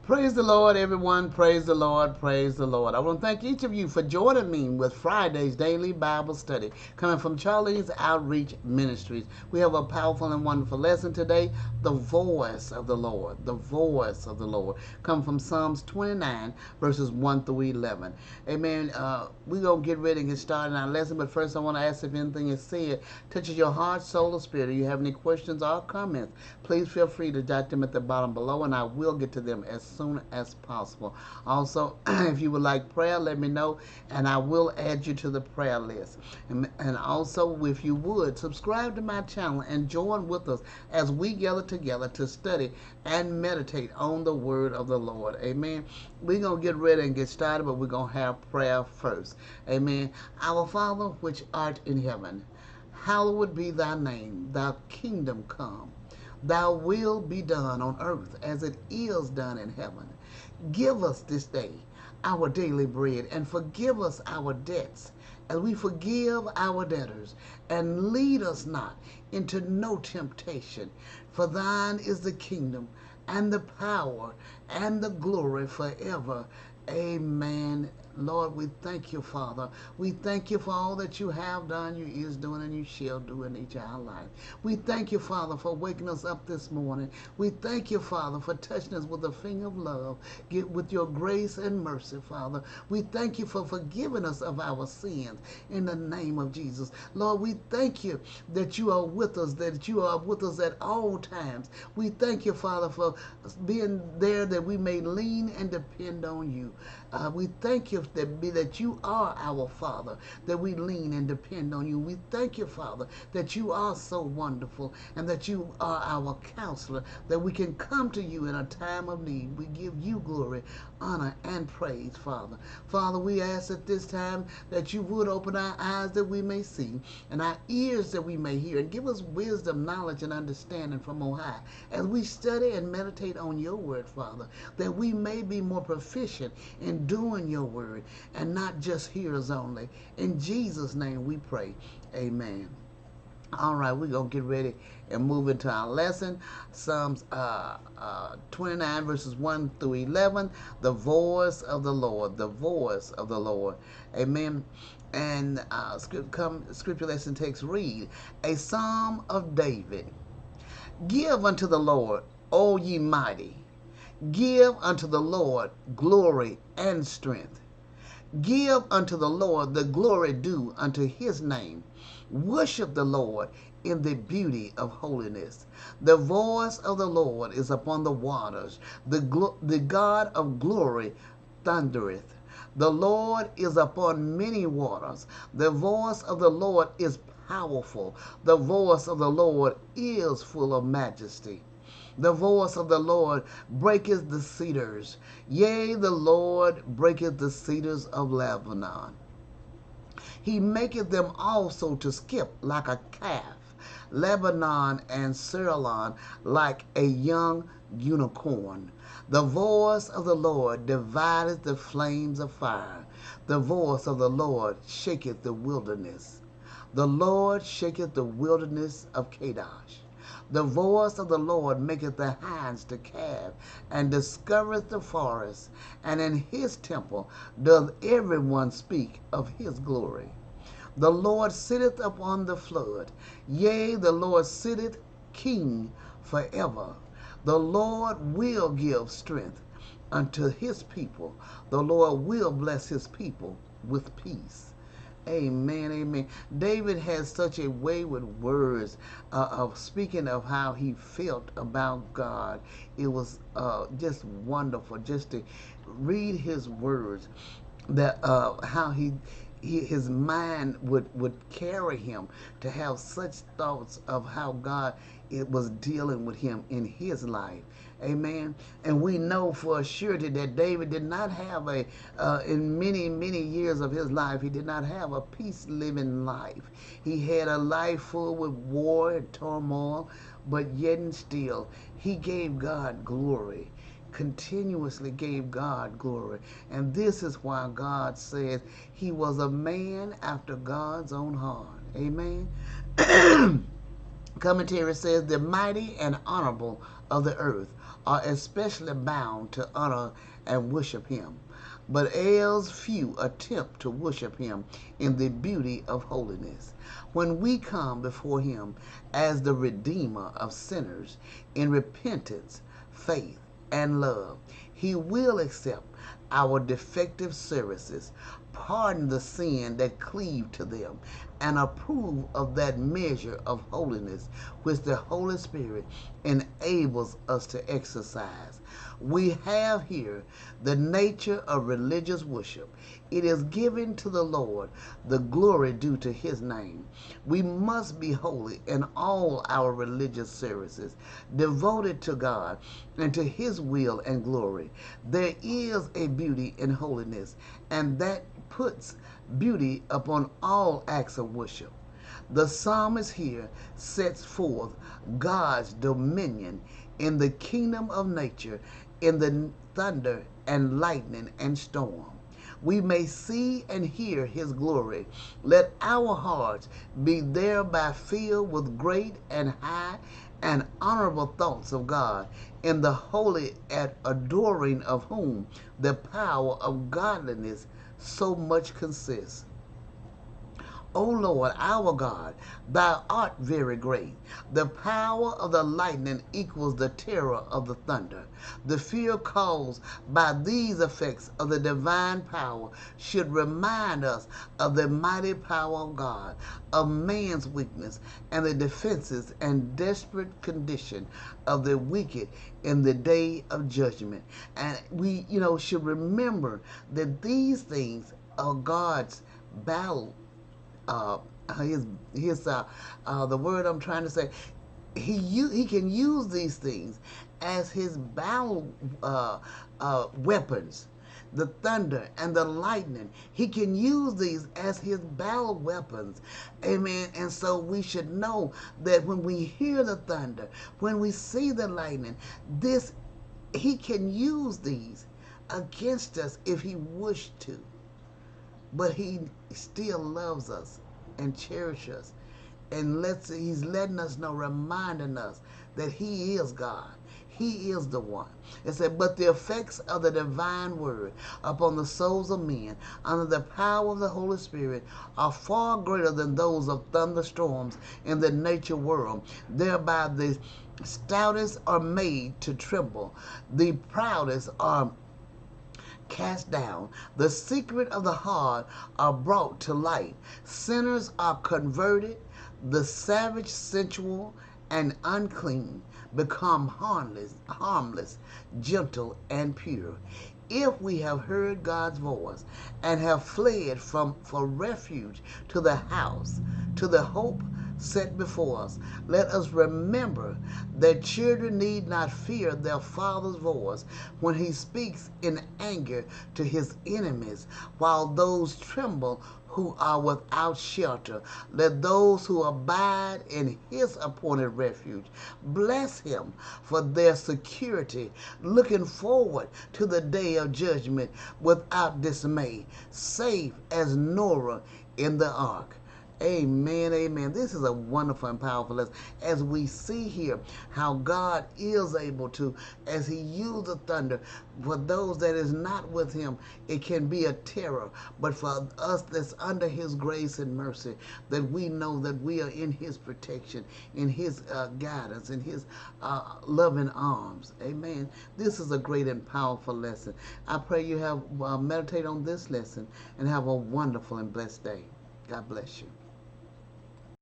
Praise the Lord, everyone. Praise the Lord. Praise the Lord. I want to thank each of you for joining me with Friday's daily Bible study coming from Charlie's Outreach Ministries. We have a powerful and wonderful lesson today, the voice of the Lord. The voice of the Lord. Come from Psalms 29, verses 1 through 11. Amen. We're going to get ready and get started in our lesson, but first I want to ask if anything is said touches your heart, soul, or spirit. If you have any questions or comments, please feel free to jot them at the bottom below, and I will get to them as soon as possible. Also, if you would like prayer, let me know, and I will add you to the prayer list. And also, if you would, subscribe to my channel and join with us as we gather together to study and meditate on the word of the Lord. Amen. We're going to get ready and get started, but we're going to have prayer first. Amen. Our Father, which art in heaven, hallowed be thy name, thy kingdom come. Thy will be done on earth as it is done in heaven. Give us this day our daily bread, and forgive us our debts as we forgive our debtors. And lead us not into no temptation, for thine is the kingdom and the power and the glory forever. Amen. Lord, we thank you, Father. We thank you for all that you have done, you is doing, and you shall do in each of our life. We thank you, Father, for waking us up this morning. We thank you, Father, for touching us with a finger of love, with your grace and mercy, Father. We thank you for forgiving us of our sins in the name of Jesus. Lord, we thank you that you are with us, that you are with us at all times. We thank you, Father, for being there that we may lean and depend on you. We thank you that you are our Father, that we lean and depend on you. We thank you, Father, that you are so wonderful and that you are our counselor, that we can come to you in a time of need. We give you glory, honor, and praise, Father. Father, we ask at this time that you would open our eyes that we may see and our ears that we may hear, and give us wisdom, knowledge, and understanding from on high as we study and meditate on your word, Father, that we may be more proficient in doing your word and not just hearers only. In Jesus' name we pray. Amen. All right, we're going to get ready and move into our lesson. Psalms 29, verses 1 through 11. The voice of the Lord. The voice of the Lord. Amen. And scripture lesson text read, a psalm of David. Give unto the Lord, O ye mighty. Give unto the Lord glory and strength. Give unto the Lord the glory due unto his name. Worship the Lord in the beauty of holiness. The voice of the Lord is upon the waters. The God of glory thundereth. The Lord is upon many waters. The voice of the Lord is powerful. The voice of the Lord is full of majesty. The voice of the Lord breaketh the cedars. Yea, the Lord breaketh the cedars of Lebanon. He maketh them also to skip like a calf, Lebanon and Sirion like a young unicorn. The voice of the Lord divideth the flames of fire. The voice of the Lord shaketh the wilderness. The Lord shaketh the wilderness of Kadesh. The voice of the Lord maketh the hinds to calve, and discovereth the forest, and in his temple doth everyone speak of his glory. The Lord sitteth upon the flood, yea, the Lord sitteth king forever. The Lord will give strength unto his people. The Lord will bless his people with peace. Amen, amen. David has such a way with words of speaking of how he felt about God. It was just wonderful just to read his words, that how his mind would carry him to have such thoughts of how God it was dealing with him in his life. Amen. And we know for a surety that David did not have in many years of his life, he did not have a peace living life. He had a life full with war and turmoil, but yet and still, he gave God glory. Continuously gave God glory. And this is why God says he was a man after God's own heart. Amen. Commentary says, the mighty and honorable of the earth are especially bound to honor and worship him, but as few attempt to worship him in the beauty of holiness. When we come before him as the Redeemer of sinners in repentance, faith, and love, he will accept our defective services, pardon the sin that cleave to them, and approve of that measure of holiness which the Holy Spirit enables us to exercise. We have here the nature of religious worship. It is given to the Lord the glory due to his name. We must be holy in all our religious services, devoted to God and to his will and glory. There is a beauty in holiness, and that puts beauty upon all acts of worship. The psalmist here sets forth God's dominion in the kingdom of nature, in the thunder and lightning and storm. We may see and hear his glory. Let our hearts be thereby filled with great and high and honorable thoughts of God, in the holy adoring of whom the power of godliness so much consists. O Lord, our God, thou art very great. The power of the lightning equals the terror of the thunder. The fear caused by these effects of the divine power should remind us of the mighty power of God, of man's weakness, and the defenses and desperate condition of the wicked in the day of judgment. And we, should remember that these things are God's battle. uh, the word I'm trying to say, he can use these things as his battle weapons. The thunder and the lightning, he can use these as his battle weapons. Amen. And so we should know that when we hear the thunder, when we see the lightning, he can use these against us if he wished to. But he still loves us and cherishes us. And he's letting us know, reminding us that he is God. He is the one. It said, but the effects of the divine word upon the souls of men under the power of the Holy Spirit are far greater than those of thunderstorms in the nature world. Thereby the stoutest are made to tremble. The proudest are cast down. The secret of the heart are brought to light. Sinners are converted. The savage, sensual, and unclean become harmless, gentle, and pure. If we have heard God's voice and have fled for refuge to the house, to the hope set before us, let us remember that children need not fear their father's voice when he speaks in anger to his enemies, while those tremble who are without shelter. Let those who abide in his appointed refuge bless him for their security, looking forward to the day of judgment without dismay, safe as Noah in the ark. Amen, amen. This is a wonderful and powerful lesson as we see here how God is able to, as he used the thunder, for those that is not with him, it can be a terror. But for us that's under his grace and mercy, that we know that we are in his protection, in his guidance, in his loving arms. Amen. This is a great and powerful lesson. I pray you have meditate on this lesson and have a wonderful and blessed day. God bless you.